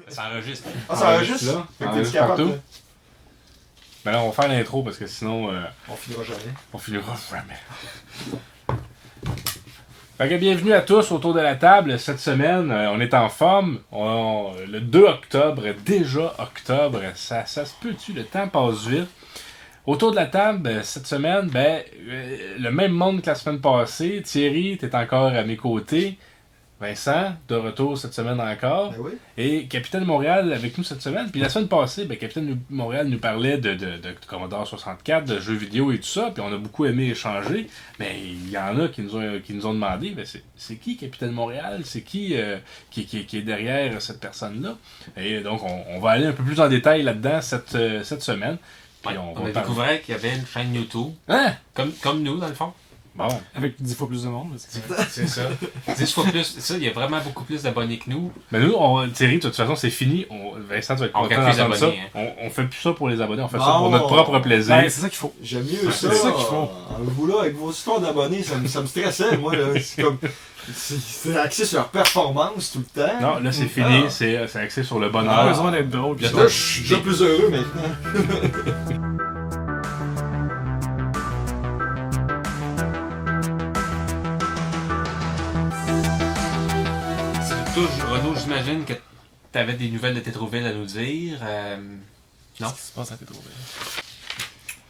Ça enregistre. Ah, ça enregistre? Là, Fait ça que t'es enregistre capable partout. de... Ben là, on va faire l'intro parce que sinon, On finira jamais. on finira jamais. Fait que bienvenue à tous autour de la table. Cette semaine, on est en forme. Le 2 octobre, déjà octobre, ça se peut-tu? Le temps passe vite. Autour de la table, cette semaine, le même monde que la semaine passée. Thierry, t'es encore à mes côtés. Vincent, de retour cette semaine encore. Ben oui. Et Capitaine Montréal avec nous cette semaine. Puis la semaine passée, Capitaine Montréal nous parlait de Commodore 64, de jeux vidéo et tout ça. Puis on a beaucoup aimé échanger. Mais il y en a qui nous ont demandé, c'est qui Capitaine Montréal? C'est qui est derrière cette personne-là? Et donc on va aller un peu plus en détail là-dedans cette semaine. Puis On a découvert qu'il y avait une chaîne YouTube. Hein? Comme nous, dans le fond. Bon. Avec 10 fois plus de monde. C'est ça. 10 fois plus. Ça, il y a vraiment beaucoup plus d'abonnés que nous. Mais nous, Thierry, de toute façon, c'est fini. Vincent, tu vas être On content fait plus d'entendre ça. d'abonnés, On fait plus ça pour les abonnés, on fait ça Non. pour notre propre plaisir. Ben, c'est ça qu'il faut. J'aime mieux ça. c'est ça qu'il faut. Vous là, avec vos histoires d'abonnés, ça me stressait, moi. Là. C'est comme... C'est axé sur leur performance tout le temps. Non, là, c'est fini. C'est axé sur le On a bonheur. besoin d'être drôle. Puis Là, je suis déjà plus heureux maintenant. Renaud, j'imagine que tu avais des nouvelles de Tétroville à nous dire. Non? Qu'est-ce qui se passe à Tétroville?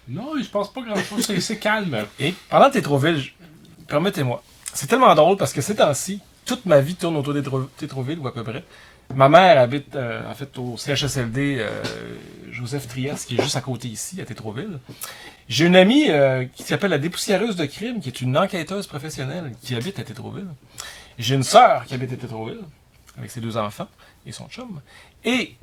Non, il se passe pas grand-chose. C'est calme. Et parlant de Tétroville, permettez-moi. C'est tellement drôle parce que ces temps-ci, toute ma vie tourne autour de Tétroville, ou à peu près. Ma mère habite en fait au CHSLD Joseph Trieste, qui est juste à côté ici, à Tétroville. J'ai une amie qui s'appelle la dépoussiéreuse de crime, qui est une enquêteuse professionnelle qui habite à Tétroville. J'ai une sœur qui habite à Tétroville, avec ses 2 enfants et son chum. Et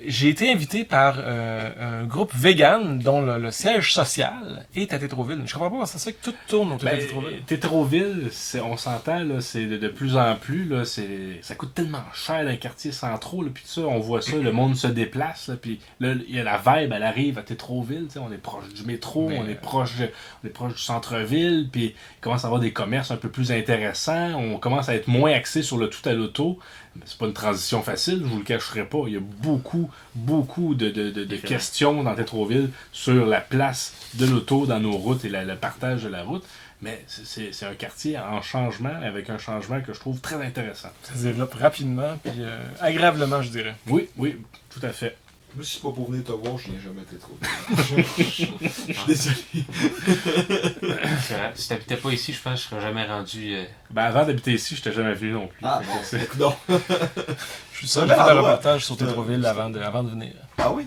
j'ai été invité par un groupe vegan dont le siège social est à Tétroville. Je comprends pas comment ça se fait que tout tourne autour de Tétroville. Tétroville, on s'entend, là, c'est de plus en plus, là, ça coûte tellement cher dans les quartiers centraux, là, puis ça, on voit ça, le monde se déplace, là, puis là, il y a la vibe, elle arrive à Tétroville, on est proche du métro, on est proche du centre-ville, puis il commence à avoir des commerces un peu plus intéressants, on commence à être moins axé sur le tout à l'auto. C'est pas une transition facile, je vous le cacherai pas. Il y a beaucoup de questions dans Tétroville sur la place de l'auto dans nos routes et le partage de la route. Mais c'est un quartier en changement, avec un changement que je trouve très intéressant. Ça se développe rapidement, puis agréablement, je dirais. Oui, tout à fait. Moi, si c'est pas pour venir te voir, je viens jamais été trop. Je suis désolé. Si t'habitais pas ici, je pense que je serais jamais rendu. Avant d'habiter ici, je t'ai jamais vu non plus. Ah, Fait que c'est- non. Je suis seul Ben, à faire ouais. un reportage sur Tétroville avant de venir. Ah oui?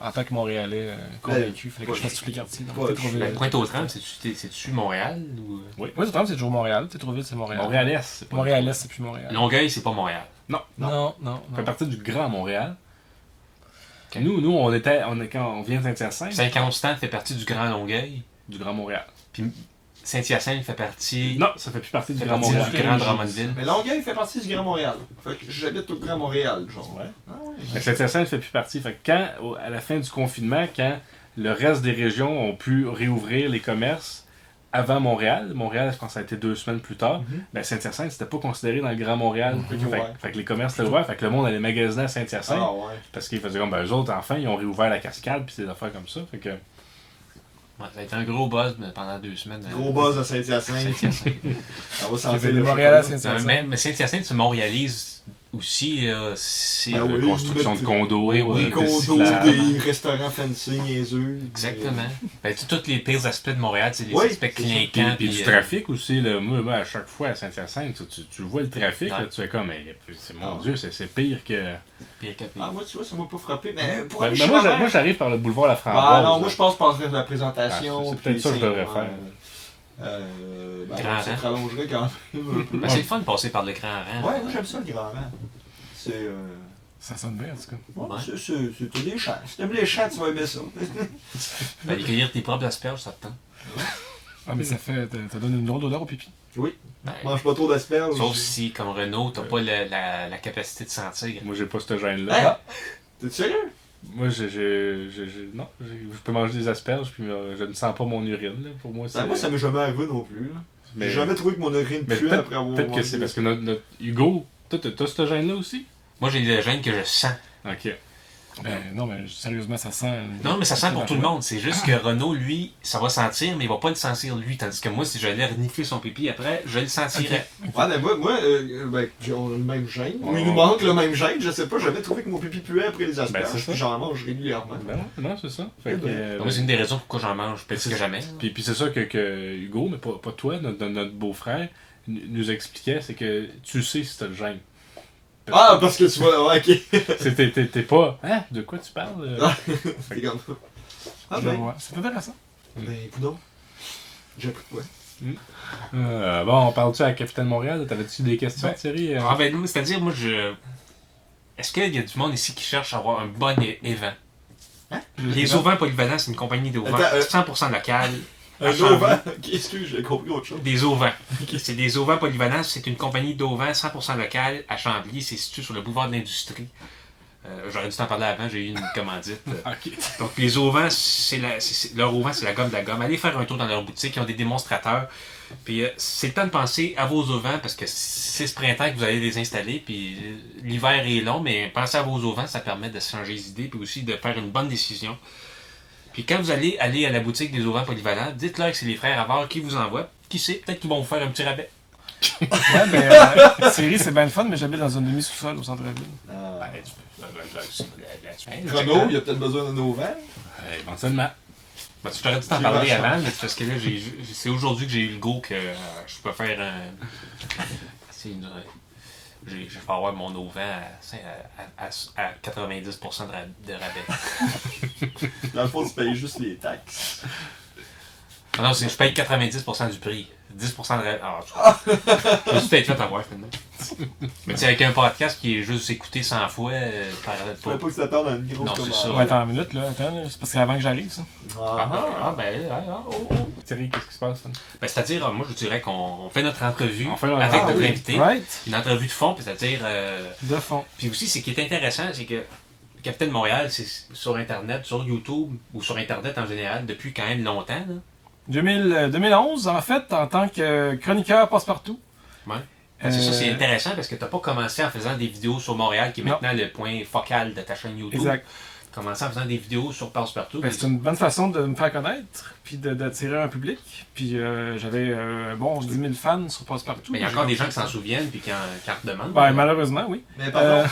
En tant que Montréalais convaincu, il fallait que je fasse tous les quartiers. Donc, Ouais, Tétroville. Pointe-aux-Trembles, c'est-tu Montréal ou... Oui, Tétroville, c'est toujours Montréal. Tétroville, c'est Montréal. Montréal-Est, c'est pas Montréal-Est, c'est plus Montréal. Longueuil, c'est pas Montréal. Non. Ça fait partie du Grand Montréal. Ok. Nous, quand on vient de Saint-Hyacinthe, Saint-Constant fait partie du Grand Longueuil. du Grand Montréal. Puis Saint-Hyacinthe fait partie. Non, ça fait plus partie du fait Grand partie Montréal. du Grand Drummondville. Mais Longueuil fait partie du Grand Montréal. Fait que j'habite au Grand Montréal, genre. Ouais. Ah ouais. Fait que Saint-Hyacinthe ne fait plus partie. Fait que à la fin du confinement, quand le reste des régions ont pu réouvrir les commerces avant Montréal, je pense que ça a été 2 semaines plus tard, Saint-Hyacinthe, c'était pas considéré dans le Grand Montréal. Fait que les commerces étaient ouverts, fait que le monde allait magasiner à Saint-Hyacinthe, Ah ouais. parce qu'ils faisaient comme, eux autres, enfin, ils ont réouvert la cascade, puis des affaires comme ça. Fait que... Ouais, ça a été un gros buzz pendant 2 semaines. Gros buzz à Saint-Hyacinthe. Saint-Hyacinthe. On va J'ai sentir fait de le Montréal à chocolat. Saint-Hyacinthe. Mais Saint-Hyacinthe se montréalise aussi. C'est Ah oui, construction de mettre- condos, oui, Des de condos, cyclables. des restaurants fancy, niaiseux. exactement. Tous les pires aspects de Montréal, c'est les Oui, aspects c'est ça. clinquants. Puis du trafic aussi, là. Moi, à chaque fois à Saint-Hyacinthe, tu vois le trafic, Ouais. là, tu fais comme, mon Dieu, c'est pire que... Pire que pire. Ah, moi, tu vois, ça m'a pas frappé. Mais pour Ben, aller moi, chez ma mère- moi, j'arrive par le boulevard La Framboise. Ah non, moi, là. je passe par la présentation. Ah, c'est peut-être puis ça que je devrais ouais. faire. Grand ça rang. te rallongerait quand même un peu. Ben, c'est le fun de passer par le grand rang. Ouais, moi, j'aime ça, le grand rang. C'est. Ça sonne bien, en tout cas. Ouais, Ouais. c'est des champs. Si t'aimes les champs, tu vas aimer ça. Aller cueillir tes propres asperges, ça te tente. Ah, mais ça donne une drôle d'odeur au pipi. Ben, Mange pas trop d'asperges. sauf si, comme Renault, t'as pas la capacité de sentir. Moi, j'ai pas ce gène-là. Hein? T'es sérieux? Moi, non, je peux manger des asperges, puis je ne sens pas mon urine, là. Pour moi, c'est... Ben, moi, ça m'est jamais arrivé non plus. Là. Mais- J'ai jamais trouvé que mon urine Mais puait après avoir peut-être que mangé c'est des parce que notre Hugo, toi, t'as ce gène-là aussi? Moi, j'ai le gène que je sens. Ok. Non, mais sérieusement, ça sent. Non, mais ça sent pour tout le monde. C'est juste que Renaud, lui, ça va sentir, mais il va pas le sentir lui. Tandis que moi, si j'allais renifler son pipi après, je le sentirais. Ouais, mais moi on a le même gène. Ou il nous manque le même gène, je sais pas. J'avais trouvé que mon pipi puait après les asperges, c'est ça. puis j'en mange régulièrement. Non, c'est ça. Fait que, Donc, c'est une des raisons pourquoi j'en mange plus que jamais. Puis c'est ça que Hugo, mais pas toi, notre beau-frère, nous expliquait, c'est que tu sais si t'as le gène. Ah, parce que tu vois, ouais, ok. T'es pas. Hein? De quoi tu parles? C'est comme ça. Ah, Je ben, vois. C'est intéressant. ben, coudonc. J'ai appris quoi? Bon, on parle-tu à la Capitaine Montréal? T'avais-tu des questions, Ben, Thierry? Ah, ben, non, c'est-à-dire, moi, Est-ce qu'il y a du monde ici qui cherche à avoir un bon évent? Les Auvents Polyvalents, c'est une compagnie d'auvents Attends, 100% locale. Un auvent? Ok, excuse, j'ai compris autre chose. Des auvents. C'est des auvents polyvalents. C'est une compagnie d'auvents 100% locale à Chambly. C'est situé sur le boulevard de l'Industrie. J'aurais dû t'en parler avant, j'ai eu une commandite. Ok. Donc, les auvents, leur auvent, c'est la gomme de la gomme. Allez faire un tour dans leur boutique. Ils ont des démonstrateurs. Puis, c'est le temps de penser à vos auvents parce que c'est ce printemps que vous allez les installer. Puis, l'hiver est long, mais pensez à vos auvents. Ça permet de se changer les idées. Puis aussi de faire une bonne décision. Puis quand vous allez aller à la boutique des auvents polyvalents, dites-leur que c'est les frères Avard qui vous envoient. Qui sait, peut-être qu'ils vont vous faire un petit rabais. Ouais, ben, série, c'est bien le fun, mais j'habite dans un demi-sous-sol au centre-ville. Renaud, il a peut-être besoin d'un auvent. Éventuellement. Ben, tu t'aurais dû t'en parler avant, mais c'est parce que là, c'est aujourd'hui que j'ai eu le go que je peux faire un... Je vais avoir mon auvent à 90% de rabais. Dans le fond, tu payes juste les taxes. Non, je paye 90% du prix. 10% de rabais. Ah, je vais peut-être fait avoir finalement. Mais tu sais, avec un podcast qui est juste écouté 100 fois, par Tu ne pas que ça t'attende dans une grosse Non, c'est commande. ça. Ouais, attends une minute, là. Attends, là. C'est parce que c'est avant que j'arrive, ça. Thierry, qu'est-ce qui se passe? Hein? Ben, c'est-à-dire, moi, je dirais qu'on fait notre entrevue On fait notre avec notre oui. invité. Right? Une entrevue de fond, puis c'est-à-dire... De fond. Puis aussi, ce qui est intéressant, c'est que Capitaine Montréal, c'est sur Internet, sur YouTube, ou sur Internet en général, depuis quand même longtemps. Là. 2011, en fait, en tant que chroniqueur passe-partout. Ouais. C'est ça, c'est intéressant parce que t'as pas commencé en faisant des vidéos sur Montréal, qui est maintenant le point focal de ta chaîne YouTube. Exact. Tu as commencé en faisant des vidéos sur Passe-Partout. Ben, c'est une bonne façon de me faire connaître, puis d'attirer un public. Puis j'avais bon 10 000 fans sur Passe-Partout. Mais il y a encore des gens qui s'en souviennent puis qui en redemandent. Ben, malheureusement, oui. Mais pardon,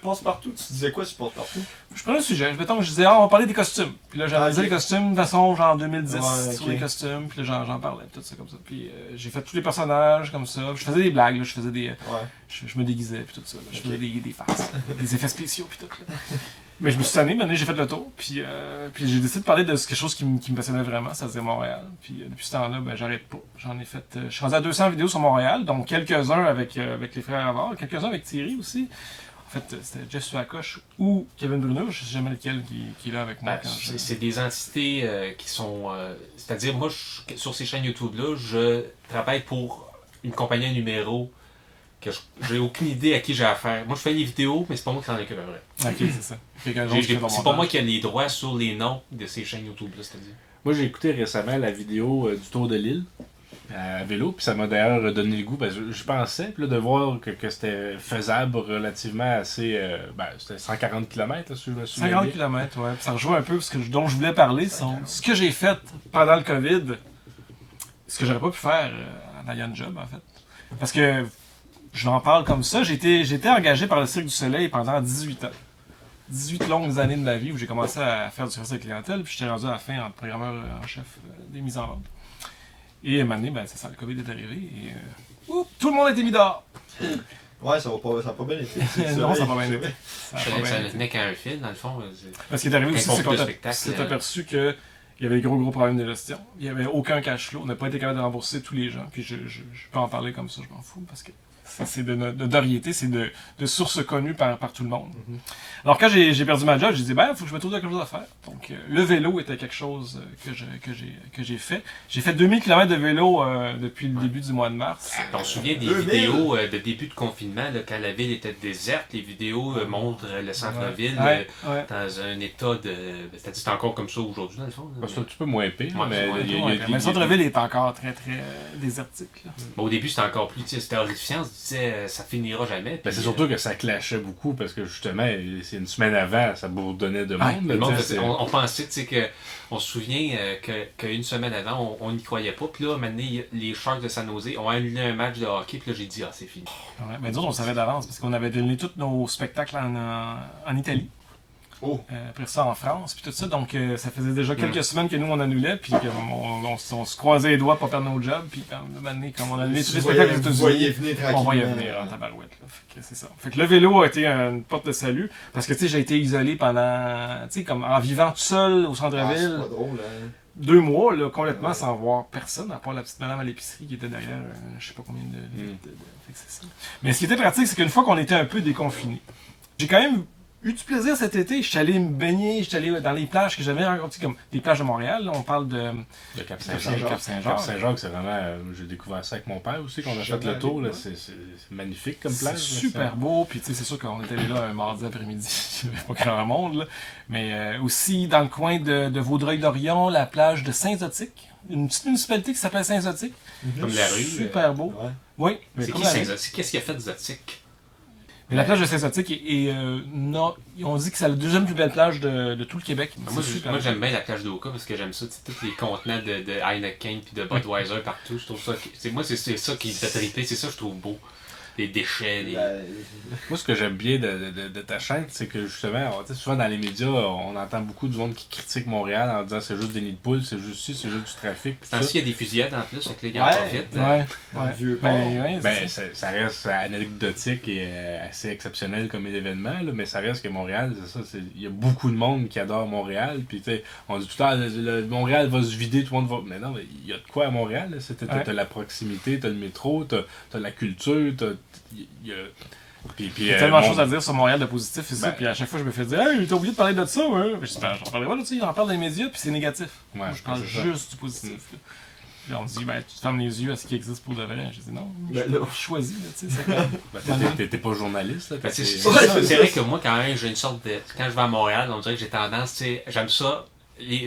Passe-Partout, tu disais quoi sur Passe-Partout? Je prenais un sujet. Mettons que je disais, on va parler des costumes. Puis là, j'analysais les costumes de façon, genre 2010, Ouais, sur ok. les costumes. Puis là, j'en parlais, tout ça comme ça. Puis j'ai fait tous les personnages comme ça. Puis je faisais des blagues, là, je faisais des. Ouais. Je me déguisais, puis tout ça. Là. Je Ok. faisais des faces, des effets spéciaux, puis tout. Là. Mais je me suis tanné, maintenant j'ai fait le tour. Puis j'ai décidé de parler de quelque chose qui me passionnait vraiment, ça faisait Montréal. Puis depuis ce temps-là, ben, j'arrête pas. J'en ai fait. Je suis rendu à 200 vidéos sur Montréal, donc quelques-uns avec les frères Avard, quelques-uns avec Thierry aussi. En fait, c'était Jeff Suacoche ou Kevin Bruno, je sais jamais lequel qui est là avec moi. Ben, Quand c'est des entités qui sont... c'est-à-dire, moi, sur ces chaînes YouTube-là, je travaille pour une compagnie à numéro que j'ai aucune idée à qui j'ai affaire. Moi, je fais les vidéos, mais c'est pas moi qui s'en occupe après. Ok, c'est ça. Quelqu'un d'autre qui fait le C'est pas moi montage. qui ai les droits sur les noms de ces chaînes YouTube-là, c'est-à-dire. Moi, j'ai écouté récemment la vidéo du Tour de l'île à vélo, puis ça m'a d'ailleurs donné le goût. Ben, je pensais, puis là, de voir que c'était faisable relativement assez. C'était 140 km, là, sur le 50 km, ouais. Puis ça rejoint un peu ce dont je voulais parler. Ce que j'ai fait pendant le COVID, ce que j'aurais pas pu faire en ayant un job, en fait. Parce que je n'en parle comme ça. J'ai été engagé par le Cirque du Soleil pendant 18 ans. 18 longues années de ma vie où j'ai commencé à faire du service à la clientèle, puis j'étais rendu à la fin en programmeur en chef des mises en vente. Et à un moment donné, ben, c'est ça, le COVID est arrivé et tout le monde a été mis dehors. Ouais, ça a pas bien été. Non, ça va bien été. Ça a Ça pas bien ne été. tenait qu'à un fil, dans le fond. Parce qu'il est arrivé aussi, Quand on c'est fait qu'on le spectacle, s'est aperçu qu'il y avait des gros problèmes de gestion. Il n'y avait aucun cash flow. On n'a pas été capable de rembourser tous les gens. Puis je peux en parler comme ça, je m'en fous. Parce que c'est de notoriété, c'est de sources connues par tout le monde. Alors quand j'ai perdu ma job, j'ai dit, il faut que je me trouve quelque chose à faire. Donc le vélo était quelque chose que j'ai fait. J'ai fait 2000 km de vélo depuis le début du mois de mars. On se souvient des 2000. vidéos de début de confinement, là, quand la ville était déserte. Les vidéos montrent le centre-ville Ouais. dans un état de... C'est-à-dire c'est encore comme ça aujourd'hui, dans le fond. là. C'est un petit peu moins pire, Ouais, mais c'est moins il y a- pire, il y a- Mais le centre-ville est encore très, très désertique. Là. Au début, c'était encore plus... C'était horrifiant. disais, ça finira jamais. Ben, Puis, c'est surtout que ça clashait beaucoup parce que justement, c'est une semaine avant, ça bourdonnait de monde. le monde, tu sais, on pensait, tu sais, on se souvient qu'une semaine avant, on n'y croyait pas. Puis là, maintenant, les Sharks de San Jose ont annulé un match de hockey. Puis là, j'ai dit, c'est fini. Ouais, mais nous autres, on savait d'avance parce qu'on avait annulé tous nos spectacles en Italie. Oh. Après ça en France, puis tout ça. Donc, ça faisait déjà quelques semaines que nous, on annulait, puis on se croisait les doigts pour perdre nos jobs, puis quand comme on annulait tous les spectacles aux Vous voyez États-Unis, venir on voyait tranquillement. venir en tabarouette. Là. Fait que c'est ça. Fait que le vélo a été une porte de salut, parce que, tu sais, j'ai été isolé pendant, tu sais, comme en vivant tout seul au Ah, c'est centre-ville, pas drôle, hein. 2 mois, là, complètement sans voir personne, à part la petite madame à l'épicerie qui était derrière, je sais pas combien fait que c'est ça. Mais ce qui était pratique, c'est qu'une fois qu'on était un peu déconfinés, j'ai quand même eu du plaisir cet été. Je suis allé me baigner, je suis allé dans les plages que j'avais rencontrées, comme les plages de Montréal. Là, on parle de Cap-Saint-Jacques. Cap-Saint-Jacques. Cap-Saint-Jacques, c'est vraiment. J'ai découvert ça avec mon père aussi, qu'on a fait le tour. Là, c'est magnifique comme C'est plage. super beau, puis tu sais, c'est sûr qu'on était là un mardi après-midi, il n'y avait pas grand monde, là. Mais aussi dans le coin de Vaudreuil-Dorion, la plage de Saint-Zotique, une petite municipalité qui s'appelle Saint-Zotique. Comme la rue. Super beau. Ouais. Oui, mais C'est comme qui la rue. Saint-Zotique? Qu'est-ce qu'il a fait de Zotique? Mais la plage de Saint-Zotique on dit que c'est la deuxième plus belle plage de tout le Québec. Moi, C'est super moi beau. j'aime bien la plage d'Oka parce que j'aime ça, tu sais, tous les contenants de Heineken puis de Budweiser partout. Je trouve ça. Moi, c'est ça qui me fait triper, c'est ça que je trouve beau. Les déchets, les. Moi, ce que j'aime bien de ta chaîne, c'est que justement, tu sais, souvent dans les médias, on entend beaucoup de monde qui critique Montréal en disant c'est juste des nids de poules, c'est juste ci, c'est juste du trafic. Pis tout ça. Il y a des fusillades en plus, donc les gars Ouais. en profitent. Ouais, Dans le ouais. vieux port. Ouais, Ben, c'est ça. ça reste anecdotique et assez exceptionnel comme événement, là, mais ça reste que Montréal, c'est ça. Il y a beaucoup de monde qui adore Montréal. Puis, tu sais, on dit tout le temps, Montréal va se vider, tout le monde va. Mais non, il y a de quoi à Montréal. T'as la proximité, t'as le métro, t'as la culture, il y a. Puis, Il y a tellement de choses à dire sur Montréal de positif, c'est ça. Puis à chaque fois, je me fais dire, hey, t'as oublié de parler de ça, ouais. Je dis, ben, j'en parlerai pas de ça, il en parle dans les médias, puis c'est négatif. Ouais, Moi, je parle c'est ça. juste du positif. Là. Puis on me dit, ben, tu te fermes les yeux à ce qui existe pour de vrai. Je dis, non, Ben, je là. choisis, là, tu sais, c'est clair. Ben, t'es pas journaliste, là. Ben, t'es- c'est vrai que moi, quand même, j'ai une sorte de. Quand je vais à Montréal, on dirait que j'ai tendance, tu sais, j'aime ça,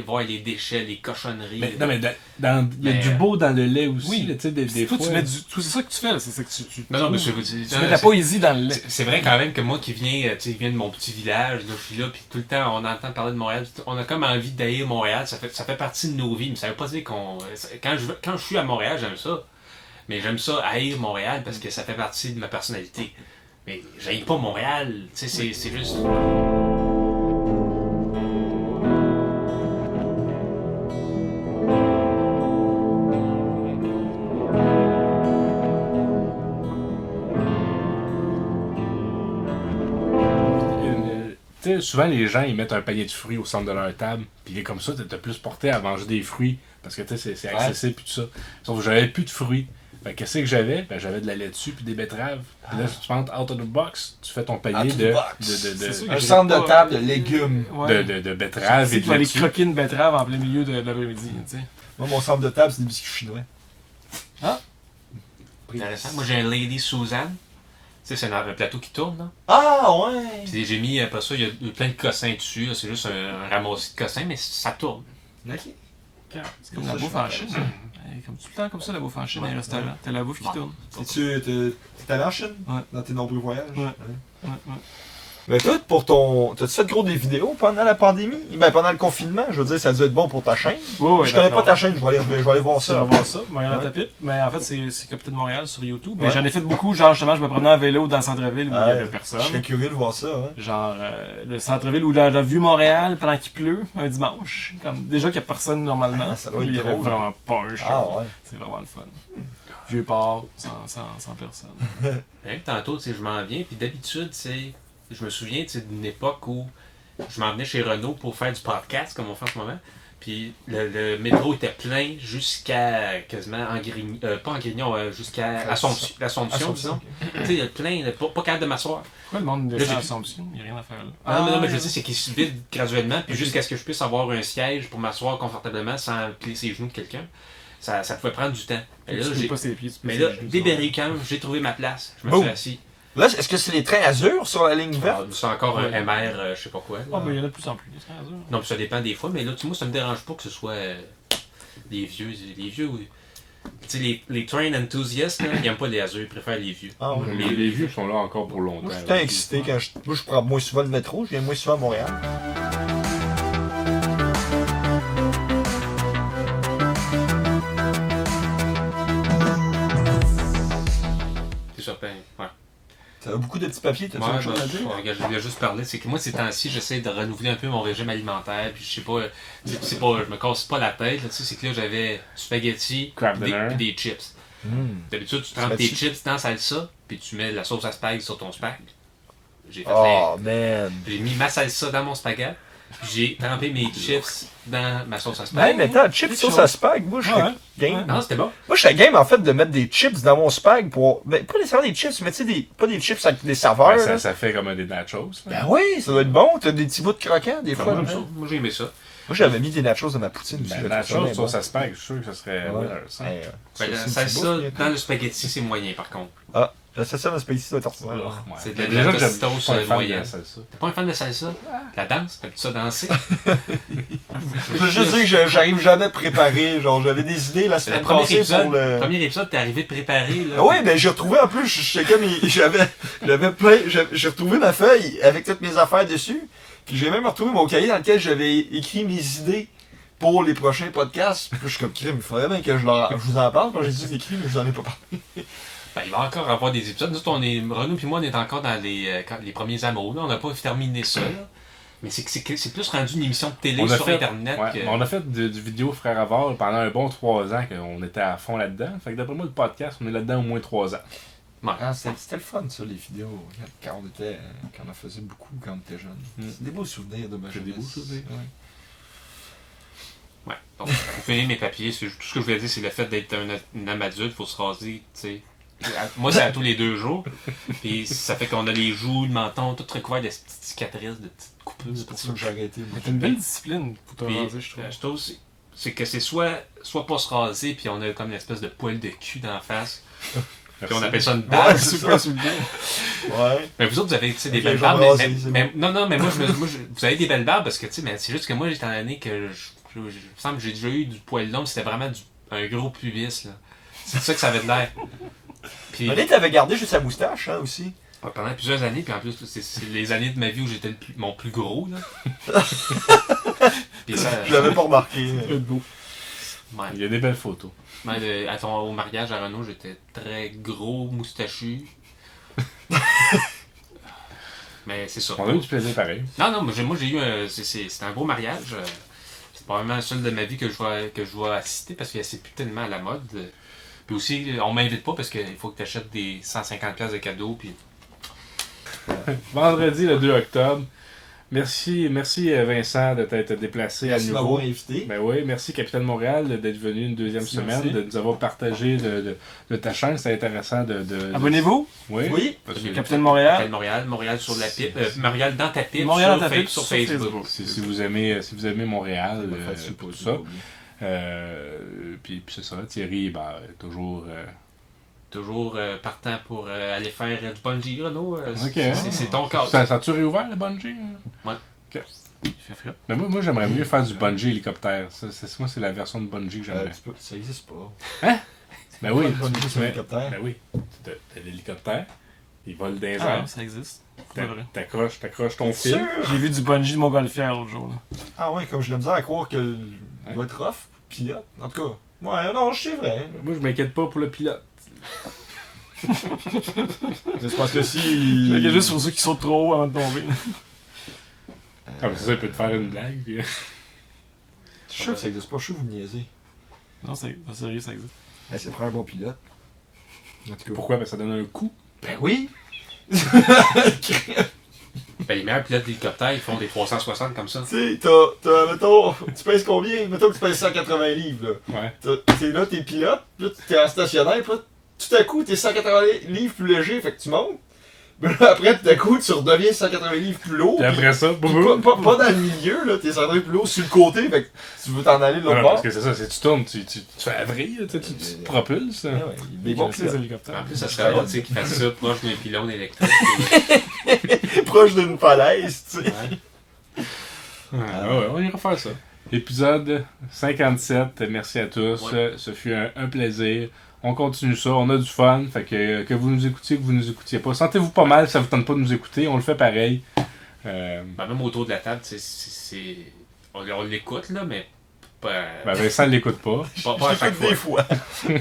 voir les déchets, les cochonneries. Mais, non, mais il y a Mais, du beau dans le lait aussi, oui. là, tu sais, des Toi, fois. tu mets c'est ça que tu fais, là. C'est ça que tu Non, mais je tu mets de la poésie dans le lait. C'est vrai quand même que moi qui viens, tu sais, viens de mon petit village, là, je suis là, puis tout le temps on entend parler de Montréal, on a comme envie d'haïr Montréal, ça fait partie de nos vies, mais ça veut pas dire qu'on. Quand je suis à Montréal, j'aime ça. Mais j'aime ça haïr Montréal parce que ça fait partie de ma personnalité. Mais j'haïs pas Montréal, tu sais, c'est juste. Tu sais, souvent les gens ils mettent un panier de fruits au centre de leur table, puis il est comme ça, t'es plus porté à manger des fruits, parce que tu sais, c'est accessible puis tout ça. Sauf que j'avais plus de fruits. Fait que qu'est-ce que j'avais? Ben, j'avais de la laitue puis des betteraves. Puis là, tu penses out of the box, tu fais ton panier Out of de, the box. C'est sûr que Un j'ai centre de pas- table de légumes. Ouais. de betteraves Tu et sais, de tu vas aller laitue. croquer une betterave en plein milieu de l'après-midi, tu sais. Moi, mon centre de table, c'est des biscuits chinois. Intéressant. Moi j'ai un Lady Suzanne. Tu sais, c'est un plateau qui tourne, là. Ah, ouais! Puis j'ai mis, après ça, il y a plein de cossins dessus, là. C'est juste un ramassis de cossins, mais ça tourne. Ok. C'est comme la bouffe en Chine. Comme tout le temps, comme ça, la bouffe en Chine, dans les restaurants. T'as la bouffe qui tourne. T'es allé en Chine? Ouais. Dans tes nombreux voyages? Ouais. Ouais, ouais. Ben écoute, pour ton. T'as-tu fait gros des vidéos pendant la pandémie? Ben pendant le confinement, je veux dire, ça a dû être bon pour ta chaîne. Ouais, ouais, Je connais pas d'accord. ta chaîne, je vais aller voir Ça ça. va voir ça, Montréal Ouais. Tapite. Mais en fait, c'est Capitaine Montréal sur YouTube. Mais Ouais. j'en ai fait beaucoup, genre justement, je me promenais en vélo dans le centre-ville où il y avait Je personne. serais curieux de voir ça, hein. Genre le centre-ville où la vue Montréal pendant qu'il pleut, un dimanche. Comme, déjà qu'il n'y a personne normalement. Ah, ça doit être il y avait drôle. vraiment pas un chat. Ah ouais. C'est vraiment le fun. Vieux port, sans personne. Même tantôt, tu sais, je m'en viens, puis d'habitude, tu sais, je me souviens, tu sais, d'une époque où je m'en venais chez Renault pour faire du podcast, comme on fait en ce moment, puis le métro était plein jusqu'à quasiment Angrignon, pas Angrignon, jusqu'à Assomption, disons. Tu sais, il y a plein, pas capable de m'asseoir. Pourquoi le monde Là, descend j'ai- à Assomption? Il n'y a rien à faire là. Ah, non, mais je veux dire, c'est qu'il se vide graduellement, puis jusqu'à ce que je puisse avoir un siège pour m'asseoir confortablement sans clisser les genoux de quelqu'un. Ça pouvait prendre du temps. Et là, Tu j'ai- peux pas ses pieds, tu peux mais ses là, genoux, débéré quand même, j'ai trouvé ma place. Je me Boum. suis assis. Là, est-ce que c'est les trains Azur sur la ligne verte? C'est encore un MR, je sais pas quoi. là. Ah, mais il y en a de plus en plus, des trains Azur. Non, puis ça dépend des fois, mais là, tu sais, moi, ça me dérange pas que ce soit les vieux, oui. Tu sais, les train enthusiasts, là, ils aiment pas les haseux, ils préfèrent les vieux. Ah ouais. Les vieux sont là encore pour longtemps. Moi, je suis tant excité quand moi, je prends moins souvent le métro, je viens moins souvent à Montréal. C'est certain, ouais. Ça a beaucoup de petits papiers, t'as Ouais, autre chose à dire? regarde, je voulais juste parler. C'est que moi, ces temps-ci, j'essaie de renouveler un peu mon régime alimentaire. Puis je sais pas, c'est pas, je me casse pas la tête. Là, tu sais, c'est que là, j'avais du spaghetti Crab puis dinner. des chips. D'habitude, tu Tu trempes mets tes dessus? chips dans la salsa, puis tu mets la sauce à spag sur ton spag. J'ai fait Oh man! j'ai mis ma salsa dans mon spaghetti. J'ai trempé mes chips dans ma sauce à Hey, spag. mais attends, chips sauce à spag, moi je serais Ouais. game. Non, c'était bon. Moi je serais game en fait de mettre des chips dans mon spag pour. Ben, pas nécessairement des chips, mais tu sais, pas des chips avec des saveurs. Ben, là. ça fait comme des nachos. Là. Ben oui, ça doit être bon, t'as des petits bouts de croquants des fois. Moi, là. moi, j'ai aimé ça. Moi j'avais mis des nachos dans ma poutine aussi. Ben, je nachos, trouvais sauce bon. à spag, je suis sûr que ça serait Ouais. winner, ça. Hey, Ben, la c'est une salsa petite bouffe, dans le spaghetti, c'est moyen par contre. Ah, la salsa dans le spaghetti doit être ordinaire. Ouais. C'est de Mais la déjà que j'aime Doritos, pas un fan de moyenne. la salsa. T'es pas un fan de salsa? La danse? Fais-tu ça danser? Je veux juste dire que j'arrive jamais préparé. Genre, j'avais des idées la C'est le semaine premier passée épisode. pour le. Premier épisode, t'es arrivé préparé. Là. Ah ouais, ben j'ai retrouvé en plus, j'étais comme, j'avais plein, j'ai retrouvé ma feuille avec toutes mes affaires dessus. Puis j'ai même retrouvé mon cahier dans lequel j'avais écrit mes idées pour les prochains podcasts. Puis là, je suis comme crime, il faudrait bien que je vous en parle quand j'ai dit écrit, mais je vous en ai pas parlé. Ben, il va encore avoir des épisodes. Nous, Renaud et moi, on est encore dans les premiers amours. Là. On n'a pas terminé ça. Là. Mais c'est plus rendu une émission de télé On a sur fait- Internet. Ouais, que... mais on a fait du vidéo Frère Avard pendant un bon 3 ans qu'on était à fond là-dedans. Fait que d'après moi, le podcast, on est là-dedans au moins 3 ans. Ah, c'était le fun ça, les vidéos, quand on en faisait beaucoup quand on était jeune. C'est des beaux souvenirs de ma C'est jeunesse. des beaux souvenirs. Ouais. Ouais. Donc, pour finir mes papiers, tout ce que je voulais dire, c'est le fait d'être un homme adulte, il faut se raser, tu sais. Moi, c'est à tous les 2 jours. Puis ça fait qu'on a les joues, le menton, tout recouvert de petites cicatrices, de petites coupures. C'est pour ça que j'ai arrêté. moi. T'as une belle discipline pour te Puis, raser, je trouve. je trouve aussi, c'est que c'est soit pas se raser, puis on a comme une espèce de poil de cul dans la face. Puis on appelle ça une barbe. Ouais, c'est Super ça. sur le bien. Ouais. Mais vous autres, vous avez tu sais, des Ok, belles je vais me barbes. raser, c'est bon. Non, mais moi, vous avez des belles barbes parce que, tu sais, mais c'est juste que moi, étant donné que je me semble que j'ai déjà eu du poil long, c'était vraiment un gros pubis, là. C'est ça que ça avait de l'air. Puis, René, t'avais gardé juste sa moustache, hein, aussi. pendant plusieurs années, puis en plus, c'est les années de ma vie où j'étais mon plus gros, là. Puis ça, Je l'avais pas remarqué. C'est beau. ouais. Il y a des belles photos. Ouais, au mariage à Renaud, j'étais très gros, moustachu. Mais c'est ça. On a eu du plaisir pareil. Non, moi j'ai eu c'était un beau mariage. C'est probablement le seul de ma vie que je vais assister parce que c'est plus tellement à la mode. Puis aussi, on m'invite pas parce qu'il faut que tu achètes des 150$ de cadeaux. Puis... Vendredi, le 2 octobre. Merci Vincent de t'être déplacé Merci à de nouveau. m'avoir invité. Ben oui, merci Capitaine Montréal d'être venu une deuxième Merci, semaine, merci. de nous avoir partagé de ta chaîne. C'est intéressant de. Abonnez-vous. Oui. Oui. Parce que Capitaine Montréal. Montréal sur la pipe. Montréal dans ta pipe Montréal sur, dans ta pipe sur sur Facebook. Facebook. si vous aimez Montréal, Faites tout ça, ça. pas oublier. Puis c'est ça, Thierry, toujours. Toujours partant pour aller faire du bungee, Renaud. Ok. C'est ton cas. Ça a-tu réouvert le bungee? Ouais. Ok. Mais moi j'aimerais mieux faire du bungee hélicoptère. Moi, c'est la version de bungee que j'aimerais. Ça existe pas. Ben oui, Pas de bungee sur mais- l'hélicoptère. ben oui. T'as l'hélicoptère, il vole dans les Ah, airs, ça existe. C'est vrai. t'accroches ton fil. Sûr? J'ai vu du bungee de Montgolfière l'autre jour. Là. Ah ouais, comme je l'ai misère à croire que il va être rough, pilote. En tout cas, ouais, non, c'est vrai. Moi, je m'inquiète pas pour le pilote. C'est parce que si. Il y a juste pour ceux qui sont trop haut avant de tomber. Ah, mais c'est ça, il peut te faire une blague. Puis... Je suis sûr que ça existe pas, je suis sûr que vous me niaisez. Non, c'est pas sérieux, ça existe. Ben, c'est vraiment un bon pilote. En tout cas. Pourquoi? Ben, ça donne un coup. Ben oui! Ben, les meilleurs pilotes d'hélicoptère, ils font des 360 comme ça. Tu sais, mettons, tu pèses combien? Mettons que tu pèses 180 livres, là. Ouais. T'es là, t'es pilote, puis là, t'es en stationnaire, puis là, tout à coup, t'es 180 livres plus léger, fait que tu montes. Mais là, après, tout à coup, tu redeviens 180 livres plus lourd. Puis après ça, puis boum, pas dans le milieu, là, t'es 180 plus lourd sur le côté, fait que tu veux t'en aller de l'autre non, bord. parce que c'est ça, c'est tu tournes, tu fais avril, tu te propulses. Ouais, ouais, Mais bon bon, c'est les hélicoptères. En plus, ça serait bon, tu sais, qu'ils fassent ça proche d'un pylône électrique. proche d'une falaise, tu sais. Ouais. Ouais, on ira faire ça. Épisode 57. Merci à tous. Ouais. Ce fut un plaisir. On continue ça. On a du fun. Fait que vous nous écoutiez, que vous nous écoutiez pas. Sentez-vous pas mal si ça vous tente pas de nous écouter. On le fait pareil. Ben, même autour de la table, on l'écoute, là, mais pas, Ben Vincent l'écoute pas. pas à Je chaque l'écoute fois. des fois.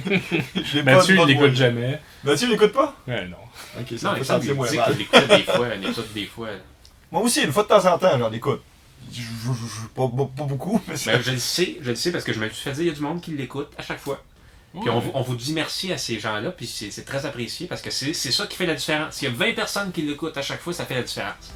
Je l'ai pas Mathieu, de il bonne l'écoute voix. jamais. Mathieu, il l'écoute pas? Ouais, non. Ok, Non, ça me fait Alexandre, sentir il moins dit mal. qu'il l'écoute des fois, un épisode des fois. Moi aussi, une fois de temps en temps, j'en écoute. Pas beaucoup, mais c'est... Ben, je le sais parce que je me suis fait dire, il y a du monde qui l'écoute à chaque fois. Puis on vous dit merci à ces gens-là, puis c'est très apprécié parce que c'est ça qui fait la différence. S'il y a 20 personnes qui l'écoutent à chaque fois, ça fait la différence.